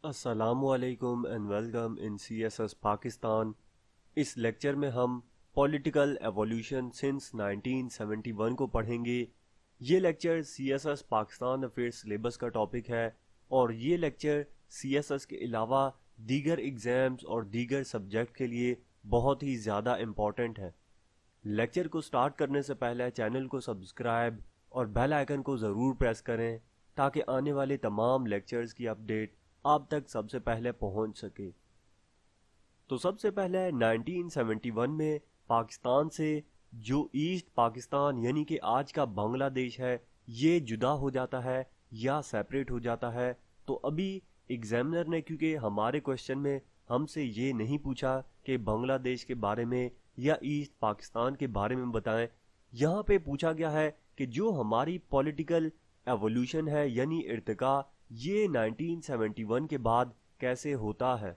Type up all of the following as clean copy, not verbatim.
अस्सलामुअलैकुम and welcome in CSS Pakistan. इस lecture में हम पॉलिटिकल एवोल्यूशन सिंस 1971 को पढ़ेंगे। ये lecture CSS Pakistan affairs syllabus का टॉपिक है और ये लेक्चर CSS के अलावा दीगर एग्ज़ाम्स और दीगर सब्जेक्ट के लिए बहुत ही ज़्यादा इम्पॉर्टेंट है। लेक्चर को स्टार्ट करने से पहले चैनल को सब्सक्राइब और बेल आइकन को ज़रूर प्रेस करें ताकि आने वाले तमाम लेक्चर्स की अपडेट आप तक सबसे पहले पहुंच सके। तो सबसे पहले 1971 में पाकिस्तान से जो ईस्ट पाकिस्तान यानी कि आज का बांग्लादेश है ये जुदा हो जाता है या सेपरेट हो जाता है। तो अभी एग्जामिनर ने क्योंकि हमारे क्वेश्चन में हमसे ये नहीं पूछा कि बांग्लादेश के बारे में या ईस्ट पाकिस्तान के बारे में बताएं, यहाँ पे पूछा गया है कि जो हमारी पॉलिटिकल एवोल्यूशन है यानी इर्तिका ये 1971 के बाद कैसे होता है।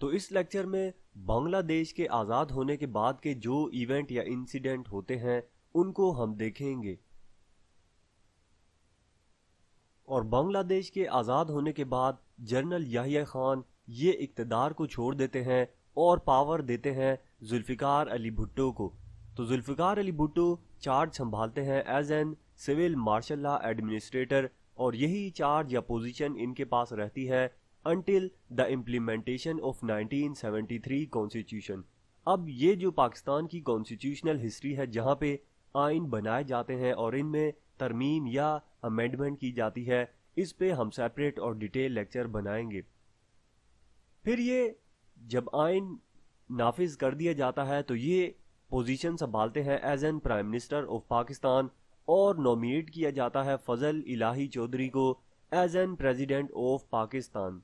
तो इस लेक्चर में बांग्लादेश के आज़ाद होने के बाद के जो इवेंट या इंसिडेंट होते हैं उनको हम देखेंगे। और बांग्लादेश के आज़ाद होने के बाद जनरल याहिया खान ये इक़्तिदार को छोड़ देते हैं और पावर देते हैं जुल्फ़िकार अली भुट्टो को। तो जुल्फ़िकार अली भुट्टो चार्ज संभालते हैं as an civil martial law administrator और यही चार्ज या पोजीशन इनके पास रहती है until the implementation of 1973 constitution. अब ये जो पाकिस्तान की कॉन्स्टिट्यूशनल हिस्ट्री है जहाँ पे आइन बनाए जाते हैं और इनमें तरमीम या अमेंडमेंट की जाती है, इस पे हम सेपरेट और डिटेल लेक्चर बनाएंगे। फिर ये जब आइन नाफिज कर दिया जाता है तो ये पोजीशन संभालते हैं as an prime minister of Pakistan और नॉमिनेट किया जाता है फजल इलाही चौधरी को as an president of Pakistan.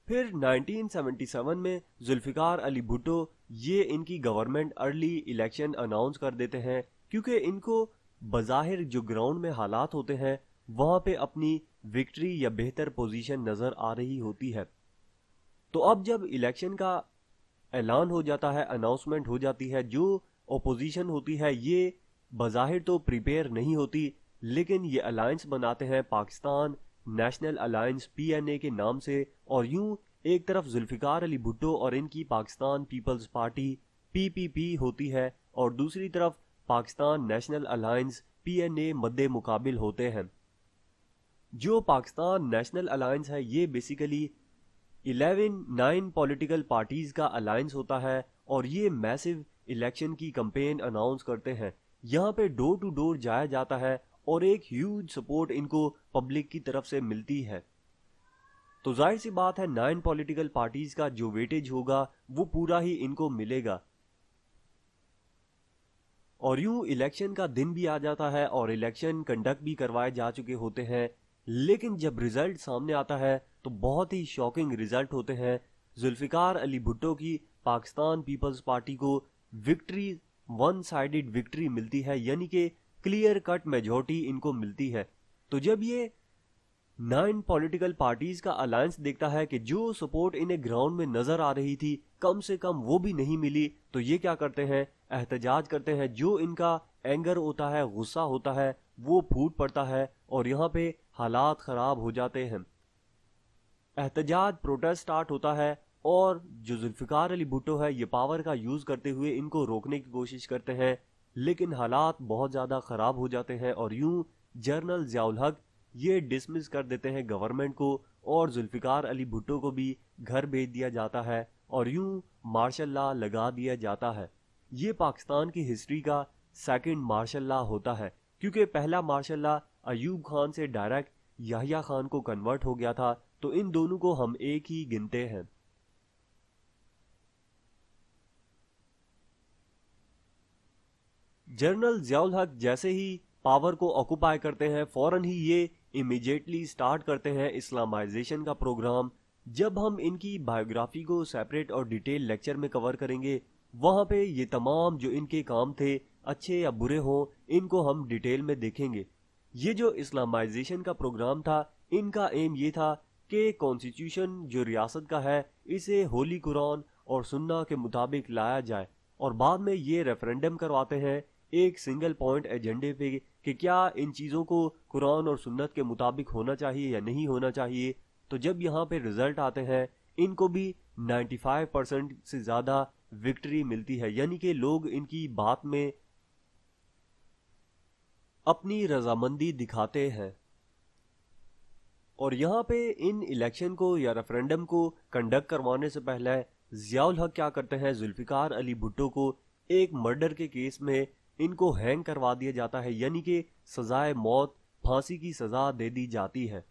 फिर 1977 में जुल्फ़िकार अली भुट्टो ये इनकी गवर्नमेंट अर्ली इलेक्शन अनाउंस कर देते हैं क्योंकि इनको बज़ाहिर जो ग्राउंड में हालात होते हैं वहाँ पे अपनी विक्ट्री या बेहतर पोजीशन नज़र आ रही होती है। तो अब जब इलेक्शन का ऐलान हो जाता है, अनाउंसमेंट हो जाती है, जो ओपोजिशन होती है ये बज़ाहिर तो प्रिपेयर नहीं होती लेकिन ये अलायंस बनाते हैं पाकिस्तान नेशनल अलायंस PNA के नाम से। और यूं एक तरफ जुल्फ़िकार अली भुट्टो और इनकी पाकिस्तान पीपल्स पार्टी PPP होती है और दूसरी तरफ पाकिस्तान नेशनल अलायंस PNA मद्दे मुकाबिल होते हैं। जो पाकिस्तान नेशनल अलायंस है ये बेसिकली 9 पॉलिटिकल पार्टीज का अलायंस होता है और ये मैसिव इलेक्शन की कैंपेन अनाउंस करते हैं। यहाँ पे डोर टू डोर जाया जाता है और एक ह्यूज सपोर्ट इनको पब्लिक की तरफ से मिलती है। तो जाहिर सी बात है 9 पॉलिटिकल पार्टीज का जो वेटेज होगा वो पूरा ही इनको मिलेगा। और यूं इलेक्शन का दिन भी आ जाता है और इलेक्शन कंडक्ट भी करवाए जा चुके होते हैं, लेकिन जब रिजल्ट सामने आता है तो बहुत ही शॉकिंग रिजल्ट होते हैं। जुल्फ़िकार अली भुट्टो की पाकिस्तान पीपल्स पार्टी को विक्ट्री, वन साइडेड विक्ट्री मिलती है यानी कि क्लियर कट मेजॉरिटी इनको मिलती है। तो जब ये 9 पॉलिटिकल पार्टीज का अलायंस देखता है कि जो सपोर्ट इन्हें ग्राउंड में नजर आ रही थी कम से कम वो भी नहीं मिली, तो ये क्या करते हैं, एहतजाज करते हैं। जो इनका एंगर होता है, गुस्सा होता है, वो फूट पड़ता है और यहाँ पे हालात खराब हो जाते हैं। एहतजाज प्रोटेस्ट स्टार्ट होता है और जो जुल्फ़िकार अली भुट्टो है ये पावर का यूज करते हुए इनको रोकने की कोशिश करते हैं, लेकिन हालात बहुत ज्यादा खराब हो जाते हैं और यूं जनरल ज़ियाउल हक ये डिसमिस कर देते हैं गवर्नमेंट को और जुल्फ़िकार अली भुट्टो को भी घर भेज दिया जाता है और यूं मार्शल लॉ लगा दिया जाता है। ये पाकिस्तान की हिस्ट्री का सेकंड मार्शल लॉ होता है क्योंकि पहला मार्शल लॉ अयूब खान से डायरेक्ट याहिया खान को कन्वर्ट हो गया था, तो इन दोनों को हम एक ही गिनते हैं। जनरल ज़ियाउल हक जैसे ही पावर को ऑक्युपाई करते हैं फौरन ही ये इमीडिएटली स्टार्ट करते हैं इस्लामाइजेशन का प्रोग्राम। जब हम इनकी बायोग्राफी को सेपरेट और डिटेल लेक्चर में कवर करेंगे वहाँ पे ये तमाम जो इनके काम थे अच्छे या बुरे हों इनको हम डिटेल में देखेंगे। ये जो इस्लामाइजेशन का प्रोग्राम था इनका एम ये था कि कॉन्स्टिट्यूशन जो रियासत का है इसे होली कुरान और सुन्ना के मुताबिक लाया जाए और बाद में ये रेफरेंडम करवाते हैं एक सिंगल पॉइंट एजेंडे पे कि क्या इन चीज़ों को कुरान और सुन्नत के मुताबिक होना चाहिए या नहीं होना चाहिए। तो जब यहाँ पे रिजल्ट आते हैं इनको भी 95% से ज़्यादा विक्ट्री मिलती है, यानी कि लोग इनकी बात में अपनी रजामंदी दिखाते हैं। और यहाँ पे इन इलेक्शन को या रेफरेंडम को कंडक्ट करवाने से पहले जियाउल हक क्या करते हैं, जुल्फिकार अली भुट्टो को एक मर्डर के केस में इनको हैंग करवा दिया जाता है, यानी कि सजाए मौत, फांसी की सजा दे दी जाती है।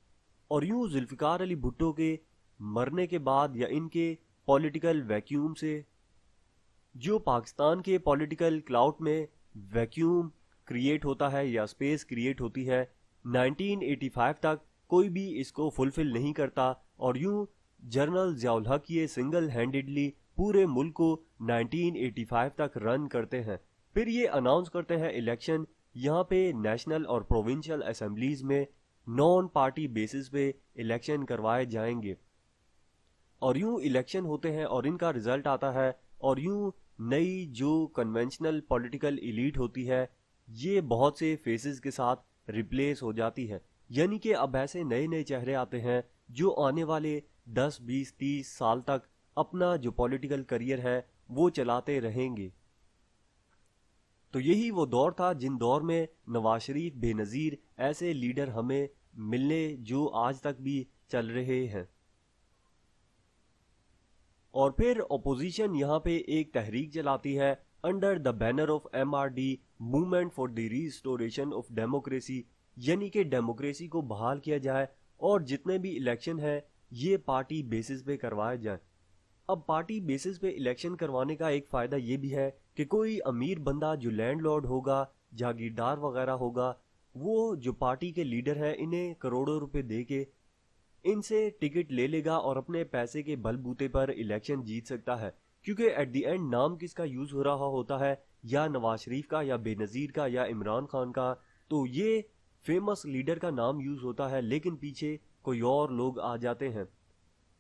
और यूं जुल्फिकार अली भुट्टो के मरने के बाद या इनके पॉलिटिकल वैक्यूम से जो पाकिस्तान के पॉलिटिकल क्लाउड में वैक्यूम क्रिएट होता है या स्पेस क्रिएट होती है, 1985 तक कोई भी इसको फुलफिल नहीं करता। और यूं जनरल जियाउल हक ये सिंगल हैंडेडली पूरे मुल्क को 1985 तक रन करते हैं। फिर ये अनाउंस करते हैं इलेक्शन यहाँ पे नेशनल और प्रोविंशियल असेंबलीज में नॉन पार्टी बेसिस पे इलेक्शन करवाए जाएंगे। और यूं इलेक्शन होते हैं और इनका रिजल्ट आता है और यूं नई जो कन्वेंशनल पॉलिटिकल एलीट होती है ये बहुत से फेसेस के साथ रिप्लेस हो जाती है, यानी कि अब ऐसे नए नए चेहरे आते हैं जो आने वाले 10, 20, 30 साल तक अपना जो पॉलिटिकल करियर है वो चलाते रहेंगे। तो यही वो दौर था जिन दौर में नवाज शरीफ बेनज़ीर ऐसे लीडर हमें मिलने जो आज तक भी चल रहे हैं। और फिर ऑपोजिशन यहाँ पे एक तहरीक चलाती है under the banner of MRD, movement for the restoration of democracy, यानी कि डेमोक्रेसी को बहाल किया जाए और जितने भी इलेक्शन है ये पार्टी बेसिस पे करवाए जाए। अब पार्टी बेसिस पे इलेक्शन करवाने का एक फ़ायदा ये भी है कि कोई अमीर बंदा जो लैंडलॉर्ड होगा, जागीरदार वगैरह होगा, वो जो पार्टी के लीडर हैं इन्हें करोड़ों रुपए दे के इनसे टिकट ले लेगा और अपने पैसे के बलबूते पर इलेक्शन जीत सकता है। क्योंकि एट द एंड नाम किसका यूज हो रहा होता है, या नवाज शरीफ का या बेनज़ीर का या इमरान खान का, तो ये फेमस लीडर का नाम यूज होता है लेकिन पीछे कोई और लोग आ जाते हैं।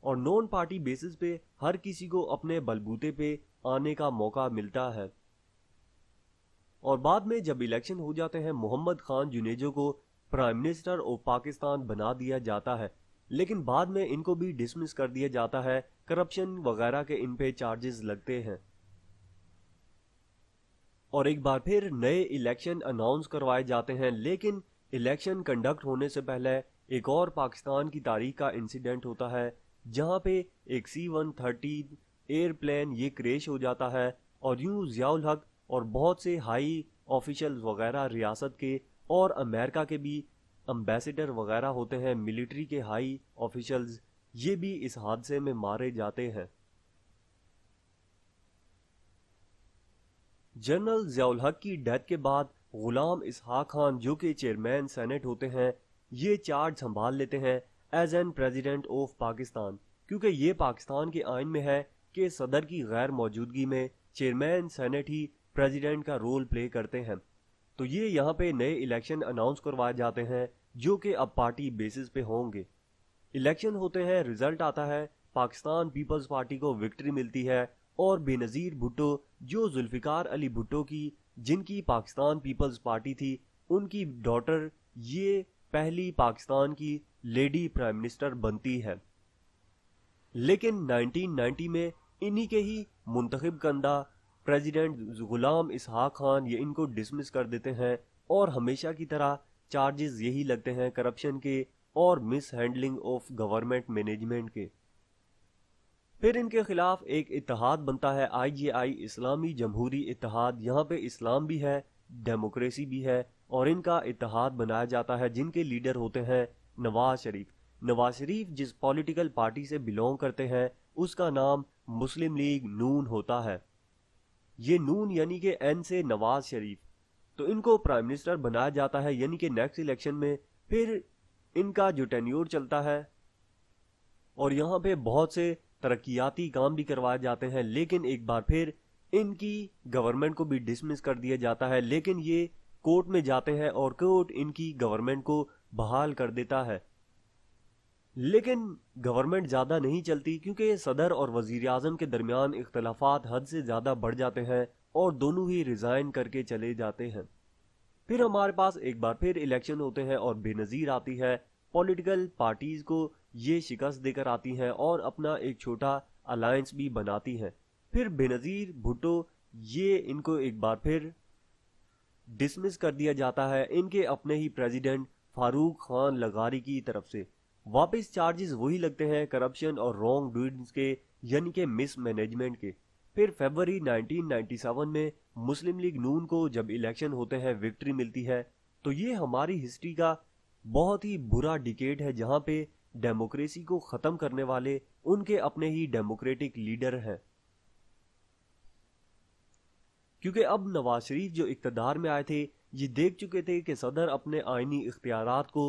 और नॉन पार्टी बेसिस पे हर किसी को अपने बलबूते पे आने का मौका मिलता है। और बाद में जब इलेक्शन हो जाते हैं मोहम्मद खान जुनेजो को प्राइम मिनिस्टर ऑफ पाकिस्तान बना दिया जाता है, लेकिन बाद में इनको भी डिसमिस कर दिया जाता है, करप्शन वगैरह के इन पे चार्जेस लगते हैं। और एक बार फिर नए इलेक्शन अनाउंस करवाए जाते हैं, लेकिन इलेक्शन कंडक्ट होने से पहले एक और पाकिस्तान की तारीख का इंसिडेंट होता है जहां पे एक C-130 एयरप्लेन ये क्रैश हो जाता है और यूं जियाउल हक और बहुत से हाई ऑफिशियल्स वगैरह रियासत के और अमेरिका के भी एम्बेसडर वगैरह होते हैं, मिलिट्री के हाई ऑफिशियल्स, ये भी इस हादसे में मारे जाते हैं। जनरल जियाउल हक की डेथ के बाद गुलाम इसहाक खान जो कि चेयरमैन सेनेट होते हैं ये चार्ज संभाल लेते हैं as an president of Pakistan, क्योंकि ये पाकिस्तान के आइन में है कि सदर की गैर मौजूदगी में चेयरमैन सेनेट ही प्रेसिडेंट का रोल प्ले करते हैं। तो ये यहाँ पे नए इलेक्शन अनाउंस करवाए जाते हैं जो कि अब पार्टी बेसिस पे होंगे। इलेक्शन होते हैं, रिजल्ट आता है, पाकिस्तान पीपल्स पार्टी को विक्ट्री मिलती है और बेनज़ीर भुट्टो जो जुल्फिकार अली भुट्टो की जिनकी पाकिस्तान पीपल्स पार्टी थी उनकी डॉटर ये पहली पाकिस्तान की लेडी प्राइम मिनिस्टर बनती है। लेकिन 1990 में इन्हीं के ही मुंतखब कंदा प्रेसिडेंट गुलाम इसहाक खान ये इनको डिसमिस कर देते हैं और हमेशा की तरह चार्जेस यही लगते हैं करप्शन के और miss handling of government management के। फिर इनके खिलाफ एक इत्तेहाद बनता है IJI, इस्लामी जमहूरी इत्तेहाद। यहाँ पे इस्लाम भी है, डेमोक्रेसी भी है और इनका इत्तेहाद बनाया जाता है जिनके लीडर होते हैं नवाज शरीफ। नवाज शरीफ जिस पॉलिटिकल पार्टी से बिलोंग करते हैं उसका नाम मुस्लिम लीग नून होता है। ये नून यानी कि N से नवाज शरीफ, तो इनको प्राइम मिनिस्टर बनाया जाता है यानी कि नेक्स्ट इलेक्शन में। फिर इनका जो टेन्योर चलता है और यहाँ पे बहुत से तरक्याती काम भी करवाए जाते हैं, लेकिन एक बार फिर इनकी गवर्नमेंट को भी डिसमिस कर दिया जाता है। लेकिन ये कोर्ट में जाते हैं और कोर्ट इनकी गवर्नमेंट को बहाल कर देता है। लेकिन गवर्नमेंट ज़्यादा नहीं चलती क्योंकि सदर और वजीर आज़म के दरमियान इख्तलाफात हद से ज़्यादा बढ़ जाते हैं और दोनों ही रिज़ाइन करके चले जाते हैं। फिर हमारे पास एक बार फिर इलेक्शन होते हैं और बेनज़ीर आती है पॉलिटिकल पार्टीज को ये शिकस्त देकर आती हैं और अपना एक छोटा अलायंस भी बनाती हैं। फिर बेनज़ीर भुट्टो ये इनको एक बार फिर डिसमिस कर दिया जाता है इनके अपने ही प्रेसिडेंट फारूक खान लगारी की तरफ से। वापस चार्जेस वही लगते हैं करप्शन और रॉन्ग डूइंग्स के, यानी कि मिस मैनेजमेंट के। फिर फरवरी 1997 में मुस्लिम लीग नून को जब इलेक्शन होते हैं विक्ट्री मिलती है। तो ये हमारी हिस्ट्री का बहुत ही बुरा डिकेड है जहां पे डेमोक्रेसी को ख़त्म करने वाले उनके अपने ही डेमोक्रेटिक लीडर हैं। क्योंकि अब नवाज शरीफ जो इक़्तिदार में आए थे ये देख चुके थे कि सदर अपने आइनी इख्तियारात को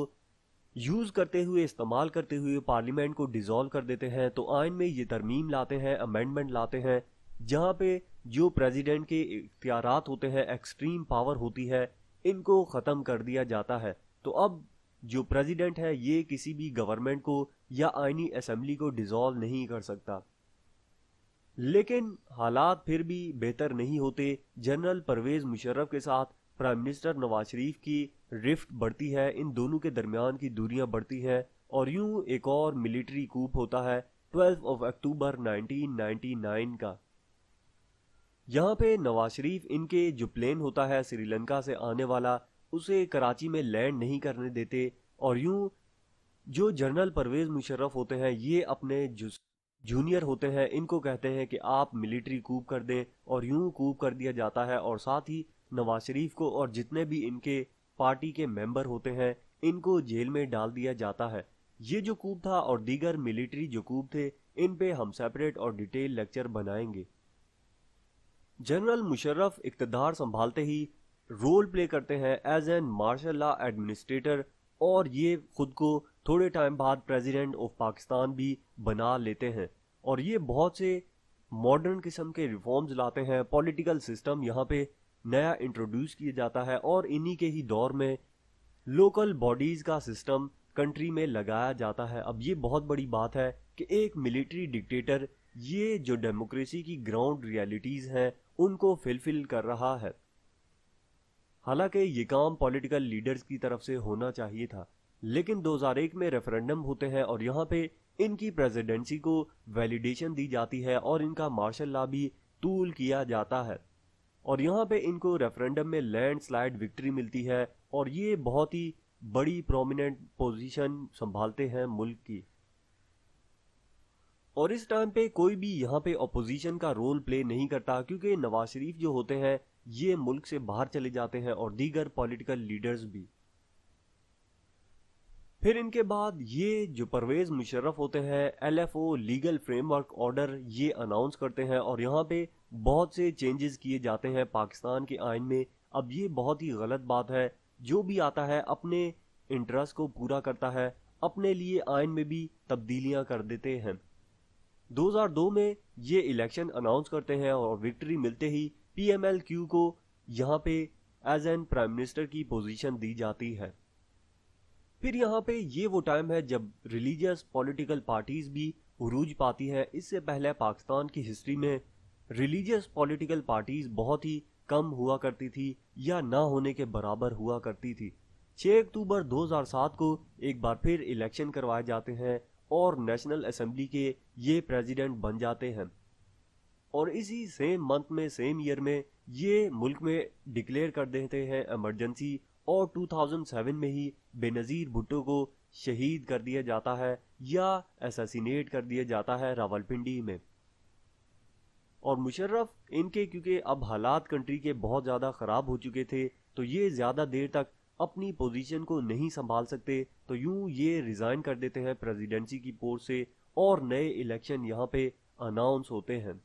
यूज़ करते हुए, इस्तेमाल करते हुए पार्लियामेंट को डिसॉल्व कर देते हैं। तो आइन में ये तरमीम लाते हैं, अमेंडमेंट लाते हैं, जहाँ पे जो प्रेसिडेंट के इख्तियारात होते हैं, एक्सट्रीम पावर होती है, इनको ख़त्म कर दिया जाता है। तो अब जो प्रेसिडेंट है ये किसी भी गवर्नमेंट को या आइनी असेंबली को डिसॉल्व नहीं कर सकता। लेकिन हालात फिर भी बेहतर नहीं होते। जनरल परवेज मुशर्रफ के साथ प्राइम मिनिस्टर नवाज शरीफ की रिफ्ट बढ़ती है, इन दोनों के दरमियान की दूरियां बढ़ती हैं और यूं एक और मिलिट्री कूप होता है 12 अक्टूबर 1999 का। यहाँ पे नवाज शरीफ इनके जो प्लेन होता है श्रीलंका से आने वाला उसे कराची में लैंड नहीं करने देते और यूं जो जनरल परवेज मुशर्रफ होते हैं ये अपने जो जूनियर होते हैं इनको कहते हैं कि आप मिलिट्री कूप कर दें और यूं कूप कर दिया जाता है और साथ ही नवाज शरीफ को और जितने भी इनके पार्टी के मेंबर होते हैं इनको जेल में डाल दिया जाता है। ये जो कूप था और दीगर मिलिट्री जो कूप थे इन पे हम सेपरेट और डिटेल लेक्चर बनाएंगे। जनरल मुशर्रफ इक़्तिदार संभालते ही रोल प्ले करते हैं as an martial law administrator और ये खुद को थोड़े टाइम बाद प्रेसिडेंट ऑफ पाकिस्तान भी बना लेते हैं और ये बहुत से मॉडर्न किस्म के रिफॉर्म्स लाते हैं। पॉलिटिकल सिस्टम यहाँ पे नया इंट्रोड्यूस किया जाता है और इन्हीं के ही दौर में लोकल बॉडीज का सिस्टम कंट्री में लगाया जाता है। अब ये बहुत बड़ी बात है कि एक मिलिट्री डिक्टेटर ये जो डेमोक्रेसी की ग्राउंड रियलिटीज हैं उनको फिलफिल कर रहा है। हालांकि ये काम पॉलिटिकल लीडर्स की तरफ से होना चाहिए था, लेकिन 2001 में रेफरेंडम होते हैं और यहाँ पे इनकी प्रेसिडेंसी को वैलिडेशन दी जाती है और इनका मार्शल लॉ भी तूल किया जाता है और यहाँ पे इनको रेफरेंडम में लैंडस्लाइड विक्ट्री मिलती है और ये बहुत ही बड़ी प्रोमिनेंट पोजीशन संभालते हैं मुल्क की। और इस टाइम पे कोई भी यहाँ पे अपोजिशन का रोल प्ले नहीं करता क्योंकि नवाज शरीफ जो होते हैं ये मुल्क से बाहर चले जाते हैं और दीगर पॉलिटिकल लीडर्स भी। फिर इनके बाद ये जो परवेज मुशर्रफ होते हैं LFO लीगल फ्रेमवर्क ऑर्डर ये अनाउंस करते हैं और यहाँ पे बहुत से चेंजेस किए जाते हैं पाकिस्तान के आइन में। अब ये बहुत ही गलत बात है, जो भी आता है अपने इंटरेस्ट को पूरा करता है, अपने लिए आइन में भी तब्दीलियां कर देते हैं। 2002 में ये इलेक्शन अनाउंस करते हैं और विक्ट्री मिलते ही PMLQ को यहाँ पे एज एन प्राइम मिनिस्टर की पोजीशन दी जाती है। फिर यहाँ पे ये वो टाइम है जब रिलीजियस पॉलिटिकल पार्टीज भी उरूज पाती है। इससे पहले पाकिस्तान की हिस्ट्री में रिलीजियस पॉलिटिकल पार्टीज बहुत ही कम हुआ करती थी या ना होने के बराबर हुआ करती थी। 6 अक्टूबर 2007 को एक बार फिर इलेक्शन करवाए जाते हैं और नेशनल असेंबली के ये प्रेसिडेंट बन जाते हैं और इसी सेम मंथ में, सेम ईयर में ये मुल्क में डिक्लेयर कर देते हैं इमरजेंसी और 2007 में ही बेनज़ीर भुट्टो को शहीद कर दिया जाता है या असैसिनेट कर दिया जाता है रावलपिंडी में। और मुशर्रफ इनके क्योंकि अब हालात कंट्री के बहुत ज़्यादा ख़राब हो चुके थे तो ये ज़्यादा देर तक अपनी पोजीशन को नहीं संभाल सकते, तो यूं ये रिज़ाइन कर देते हैं प्रेसिडेंसी की पोस्ट से और नए इलेक्शन यहाँ पे अनाउंस होते हैं।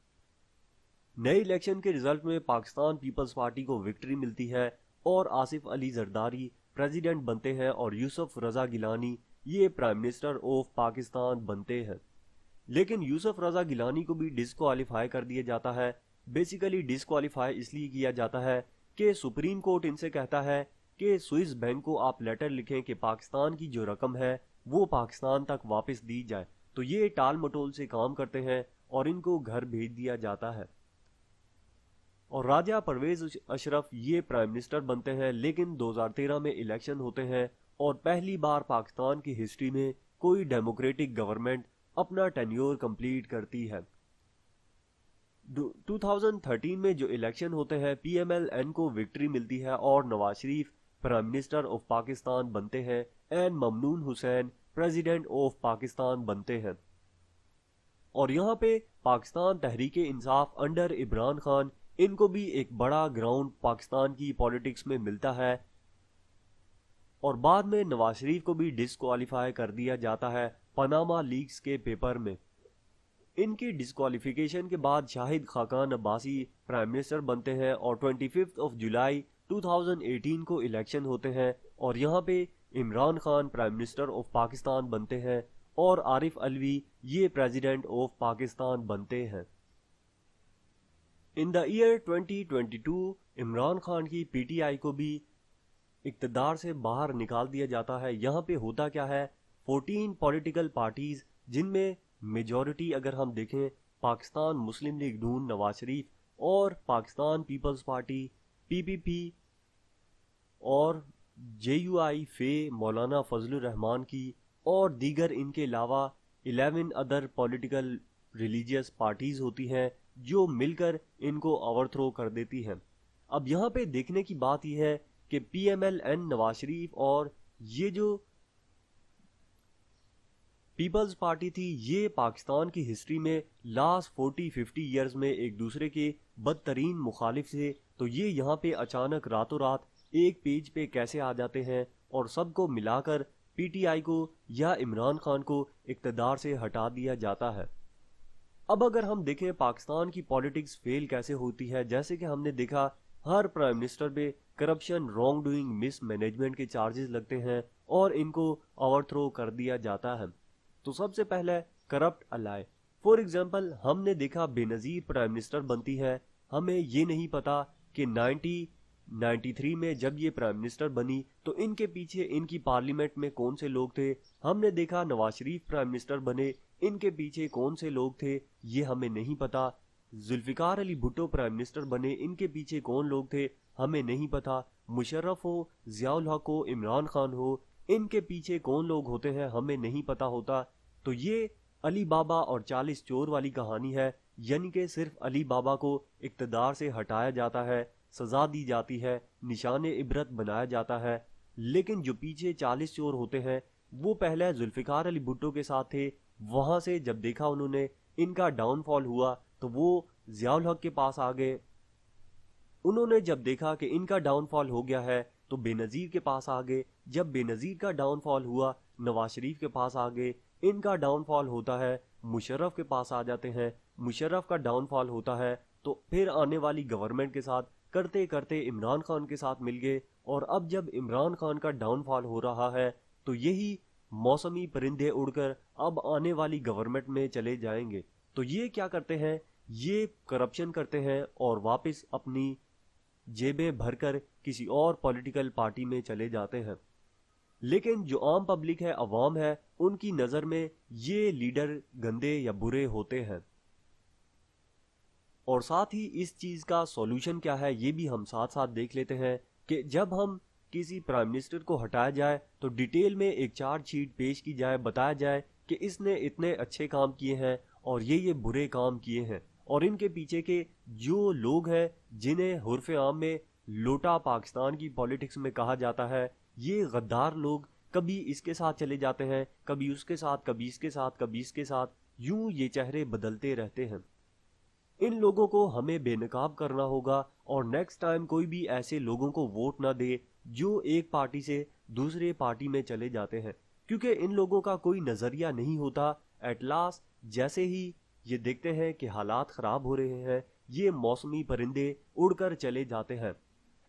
नए इलेक्शन के रिजल्ट में पाकिस्तान पीपल्स पार्टी को विक्ट्री मिलती है और आसिफ अली जरदारी प्रेसिडेंट बनते हैं और यूसुफ रजा गिलानी ये प्राइम मिनिस्टर ऑफ पाकिस्तान बनते हैं। लेकिन यूसुफ रजा गिलानी को भी डिस्क्वालीफाई कर दिया जाता है। बेसिकली डिस्क्वालीफाई इसलिए किया जाता है कि सुप्रीम कोर्ट इनसे कहता है कि स्विस बैंक को आप लेटर लिखें कि पाकिस्तान की जो रकम है वो पाकिस्तान तक वापस दी जाए। तो ये टाल मटोल से काम करते हैं और इनको घर भेज दिया जाता है और राजा परवेज अशरफ ये प्राइम मिनिस्टर बनते हैं। लेकिन 2013 में इलेक्शन होते हैं और पहली बार पाकिस्तान की हिस्ट्री में कोई डेमोक्रेटिक गवर्नमेंट अपना टेन्योर कंप्लीट करती है। 2013 में जो इलेक्शन होते हैं, PMLN को विक्ट्री मिलती है और Nawaz Sharif prime minister of Pakistan बनते हैं and Mamnoon Hussain president of Pakistan बनते हैं। और यहाँ पे पाकिस्तान तहरीके इंसाफ अंडर इमरान खान, इनको भी एक बड़ा ग्राउंड पाकिस्तान की पॉलिटिक्स में मिलता है। और बाद में नवाज शरीफ को भी डिस्क्वालीफाई कर दिया जाता है पनामा लीक्स के पेपर में। इनकी डिस्क्वालिफिकेशन के बाद शाहिद खाकान अब्बासी प्राइम मिनिस्टर बनते हैं और 25 जुलाई 2018 को इलेक्शन होते हैं और यहाँ पे Imran Khan prime minister of Pakistan बनते हैं और आरिफ अलवी ये प्रेसिडेंट ऑफ पाकिस्तान बनते हैं। In the year 2022 Imran Khan की PTI को भी इक़्तिदार से बाहर निकाल दिया जाता है। यहाँ पे होता क्या है, 14 पॉलिटिकल पार्टीज जिनमें मेजॉरिटी अगर हम देखें पाकिस्तान मुस्लिम लीग नून नवाज शरीफ और पाकिस्तान पीपल्स पार्टी PPP और JUI फे मौलाना फजलुर रहमान की और दीगर इनके अलावा 11 अदर पॉलिटिकल रिलीजियस पार्टीज होती हैं जो मिलकर इनको ओवरथ्रो कर देती हैं। अब यहाँ पे देखने की बात यह है कि PMLN नवाज शरीफ और ये जो पीपल्स पार्टी थी, ये पाकिस्तान की हिस्ट्री में लास्ट 40-50 ईयर्स में एक दूसरे के बदतरीन मुखालिफ थे। तो ये यहाँ पे अचानक रातों रात एक पेज पे कैसे आ जाते हैं और सबको मिलाकर PTI को या इमरान खान को इक़्तिदार से हटा दिया जाता है। अब अगर हम देखें पाकिस्तान की पॉलिटिक्स फेल कैसे होती है, जैसे कि हमने देखा हर प्राइम मिनिस्टर पे corruption, wrong doing, miss management के चार्जेस लगते हैं और इनको ओवरथ्रो कर दिया जाता है। तो सबसे पहले करप्ट अलाय। फॉर एग्जांपल हमने देखा बेनज़ीर प्राइम मिनिस्टर बनती है, हमें ये नहीं पता कि 1993 में जब ये प्राइम मिनिस्टर बनी तो इनके पीछे इनकी पार्लियामेंट में कौन से लोग थे। हमने देखा नवाज शरीफ प्राइम मिनिस्टर बने, इनके पीछे कौन से लोग थे ये हमें नहीं पता। जुल्फिकार अली भुट्टो प्राइम मिनिस्टर बने, इनके पीछे कौन लोग थे हमें नहीं पता। मुशर्रफ हो, ज़ियाउल हक हो, इमरान खान हो, इनके पीछे कौन लोग होते हैं हमें नहीं पता होता। तो ये अली बाबा और 40 चोर वाली कहानी है, यानी कि सिर्फ अली बाबा को इक़्तिदार से हटाया जाता है, सजा दी जाती है, निशाने इबरत बनाया जाता है, लेकिन जो पीछे 40 चोर होते हैं वो पहले जुल्फिकार अली भुट्टो के साथ थे। वहां से जब देखा उन्होंने इनका डाउनफॉल हुआ तो वो ज़ियाउल हक के पास आ गए। उन्होंने जब देखा कि इनका डाउनफॉल हो गया है तो बेनज़ीर के पास आ गए। जब बेनज़ीर का डाउनफॉल हुआ नवाज शरीफ के पास आ गए। इनका डाउनफॉल होता है मुशर्रफ के पास आ जाते हैं। मुशर्रफ का डाउनफॉल होता है तो फिर आने वाली गवर्नमेंट के साथ करते करते इमरान खान के साथ मिल गए। और अब जब इमरान खान का डाउनफॉल हो रहा है तो यही मौसमी परिंदे उड़कर अब आने वाली गवर्नमेंट में चले जाएंगे। तो ये क्या करते हैं, ये करप्शन करते हैं और वापस अपनी जेबें भरकर किसी और पॉलिटिकल पार्टी में चले जाते हैं। लेकिन जो आम पब्लिक है, अवाम है, उनकी नज़र में ये लीडर गंदे या बुरे होते हैं। और साथ ही इस चीज़ का सॉल्यूशन क्या है ये भी हम साथ साथ देख लेते हैं कि जब हम किसी प्राइम मिनिस्टर को हटाया जाए तो डिटेल में एक चार्जशीट पेश की जाए, बताया जाए कि इसने इतने अच्छे काम किए हैं और ये बुरे काम किए हैं और इनके पीछे के जो लोग हैं जिन्हें हुर्फ़े आम में लोटा पाकिस्तान की पॉलिटिक्स में कहा जाता है, ये गद्दार लोग कभी इसके साथ चले जाते हैं, कभी उसके साथ, कभी इसके साथ, कभी इसके साथ, यूं ये चेहरे बदलते रहते हैं। इन लोगों को हमें बेनकाब करना होगा और नेक्स्ट टाइम कोई भी ऐसे लोगों को वोट ना दे जो एक पार्टी से दूसरे पार्टी में चले जाते हैं, क्योंकि इन लोगों का कोई नजरिया नहीं होता। एट लास्ट जैसे ही ये देखते हैं कि हालात खराब हो रहे हैं, ये मौसमी परिंदे उड़कर चले जाते हैं।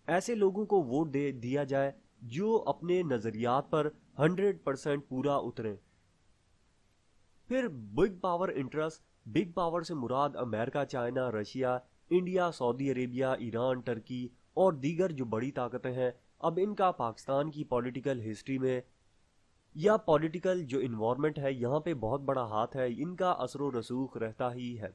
ऐसे लोगों को वोट दे दिया जाए जो अपने नजरियात पर 100% पूरा उतरे। फिर big power interest, big power से मुराद America, China, Russia, India, Saudi Arabia, Iran, Turkey और दीगर जो बड़ी ताकतें हैं। अब इनका पाकिस्तान की पॉलिटिकल हिस्ट्री में या पॉलिटिकल जो इन्वायरमेंट है यहाँ पे बहुत बड़ा हाथ है, इनका असर रसूख रहता ही है।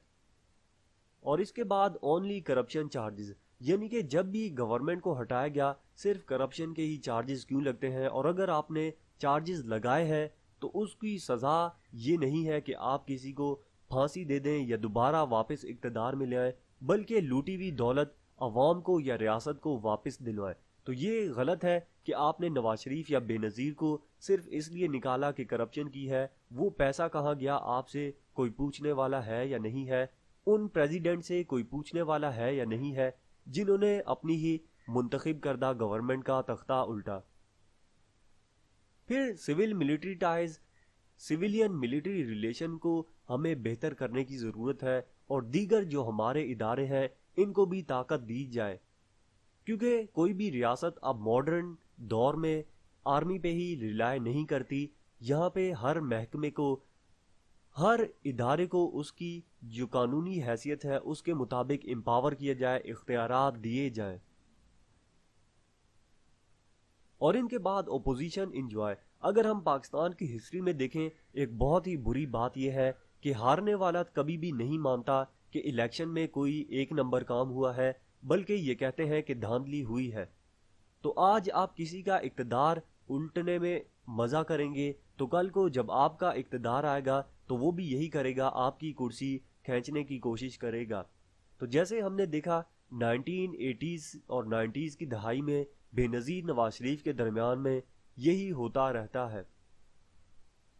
और इसके बाद ओनली करप्शन चार्जेस, यानी कि जब भी गवर्नमेंट को हटाया गया सिर्फ करप्शन के ही चार्जेस क्यों लगते हैं, और अगर आपने चार्जेस लगाए हैं तो उसकी सज़ा ये नहीं है कि आप किसी को फांसी दे दें या दोबारा वापस इक़्तिदार में ले आए, बल्कि लूटी हुई दौलत अवाम को या रियासत को वापस दिलवाएं। तो ये गलत है कि आपने नवाज शरीफ या बेनज़ीर को सिर्फ इसलिए निकाला कि करप्शन की है। वो पैसा कहाँ गया आपसे कोई पूछने वाला है या नहीं है, उन प्रेसिडेंट से कोई पूछने वाला है या नहीं है जिन्होंने अपनी ही मुंतखब करदा गवर्नमेंट का तख्ता उल्टा। फिर civil military ties, civilian military relation को हमें बेहतर करने की ज़रूरत है, और दीगर जो हमारे इदारे हैं इनको भी ताकत दी जाए, क्योंकि कोई भी रियासत अब मॉडर्न दौर में आर्मी पे ही रिलाय नहीं करती। यहाँ पे हर महकमे को, हर इदारे को उसकी जो कानूनी हैसियत है उसके मुताबिक एम्पावर किया जाए, इख्तियारात दिए जाएं, और इनके बाद ओपोजिशन इंजॉय। अगर हम पाकिस्तान की हिस्ट्री में देखें, एक बहुत ही बुरी बात यह है कि हारने वाला कभी भी नहीं मानता कि इलेक्शन में कोई एक नंबर काम हुआ है, बल्कि ये कहते हैं कि धांधली हुई है। तो आज आप किसी का इक़्तिदार उल्टने में मज़ा करेंगे, तो कल को जब आपका इक़्तिदार आएगा तो वो भी यही करेगा, आपकी कुर्सी खींचने की कोशिश करेगा। तो जैसे हमने देखा 1980s और 90s की दहाई में बेनज़ीर नवाज शरीफ के दरमियान में यही होता रहता है।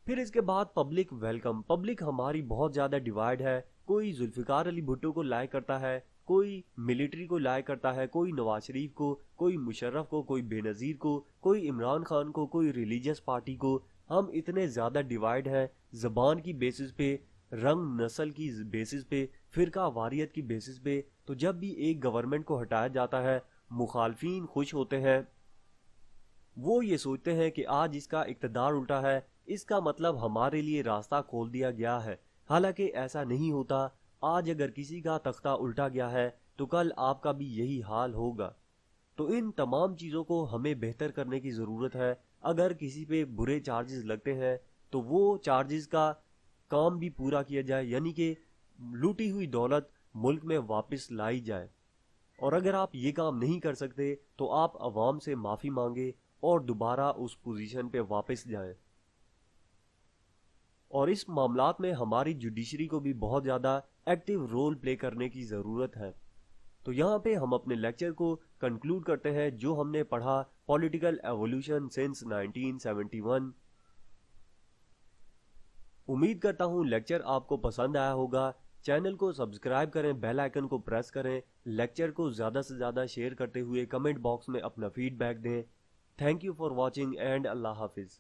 फिर इसके बाद पब्लिक वेलकम। पब्लिक हमारी बहुत ज़्यादा डिवाइड है, कोई जुल्फ़िकार अली भुट्टो को लाइक करता है, कोई मिलिट्री को लाइक करता है, कोई नवाज शरीफ को, कोई मुशर्रफ को, कोई बेनज़ीर को, कोई इमरान खान को, कोई रिलीजियस पार्टी को। हम इतने ज़्यादा डिवाइड हैं ज़बान की बेसिस पे, रंग नस्ल की बेसिस पे, फ़िरका वारियत की बेसिस पे। तो जब भी एक गवर्नमेंट को हटाया जाता है मुखालफीन खुश होते हैं, वो ये सोचते हैं कि आज इसका इक़्तिदार उल्टा है, इसका मतलब हमारे लिए रास्ता खोल दिया गया है। हालांकि ऐसा नहीं होता। आज अगर किसी का तख्ता उल्टा गया है तो कल आपका भी यही हाल होगा। तो इन तमाम चीज़ों को हमें बेहतर करने की ज़रूरत है। अगर किसी पे बुरे चार्जेस लगते हैं तो वो चार्जेस का काम भी पूरा किया जाए, यानी कि लूटी हुई दौलत मुल्क में वापस लाई जाए। और अगर आप ये काम नहीं कर सकते तो आप अवाम से माफ़ी मांगे और दोबारा उस पोजीशन पे वापस जाएं। और इस मामलात में हमारी जुडिशरी को भी बहुत ज़्यादा एक्टिव रोल प्ले करने की ज़रूरत है। तो यहाँ पे हम अपने लेक्चर को कंक्लूड करते हैं जो हमने पढ़ा, पॉलिटिकल एवोल्यूशन सिंस 1971। उम्मीद करता हूँ लेक्चर आपको पसंद आया होगा। चैनल को सब्सक्राइब करें, बेल आइकन को प्रेस करें, लेक्चर को ज़्यादा से ज़्यादा शेयर करते हुए कमेंट बॉक्स में अपना फीडबैक दें। Thank you for watching and अल्लाह हाफिज़।